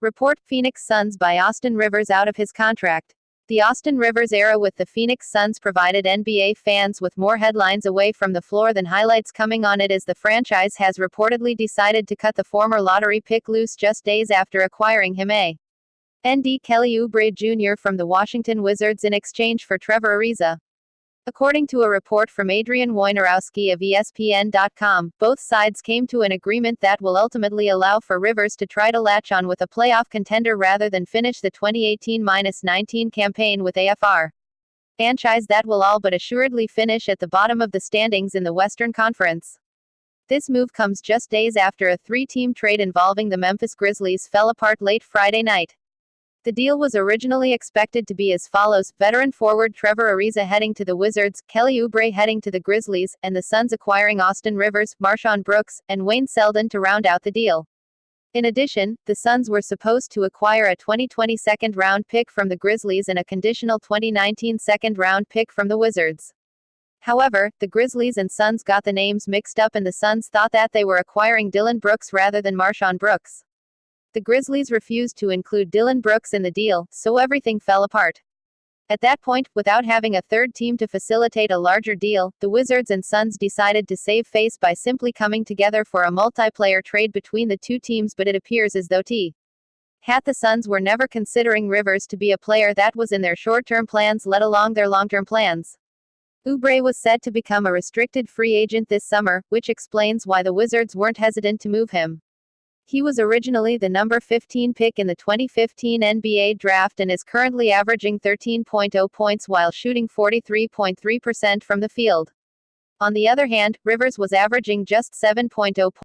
Report: Phoenix Suns buy Austin Rivers out of his contract. The Austin Rivers era with the Phoenix Suns provided NBA fans with more headlines away from the floor than highlights coming on it, as the franchise has reportedly decided to cut the former lottery pick loose just days after acquiring him A.N.D. Kelly Oubre Jr. from the Washington Wizards in exchange for Trevor Ariza. According to a report from Adrian Wojnarowski of ESPN.com, both sides came to an agreement that will ultimately allow for Rivers to try to latch on with a playoff contender rather than finish the 2018-19 campaign with a franchise that will all but assuredly finish at the bottom of the standings in the Western Conference. This move comes just days after a three-team trade involving the Memphis Grizzlies fell apart late Friday night. The deal was originally expected to be as follows: veteran forward Trevor Ariza heading to the Wizards, Kelly Oubre heading to the Grizzlies, and the Suns acquiring Austin Rivers, Marshawn Brooks, and Wayne Selden to round out the deal. In addition, the Suns were supposed to acquire a 2020 second-round pick from the Grizzlies and a conditional 2019 second-round pick from the Wizards. However, the Grizzlies and Suns got the names mixed up, and the Suns thought that they were acquiring Dillon Brooks rather than Marshawn Brooks. The Grizzlies refused to include Dillon Brooks in the deal, so everything fell apart. At that point, without having a third team to facilitate a larger deal, the Wizards and Suns decided to save face by simply coming together for a multiplayer trade between the two teams, but it appears as though the Suns were never considering Rivers to be a player that was in their short-term plans, let alone their long-term plans. Oubre was set to become a restricted free agent this summer, which explains why the Wizards weren't hesitant to move him. He was originally the number 15 pick in the 2015 NBA draft and is currently averaging 13.0 points while shooting 43.3% from the field. On the other hand, Rivers was averaging just 7.0 points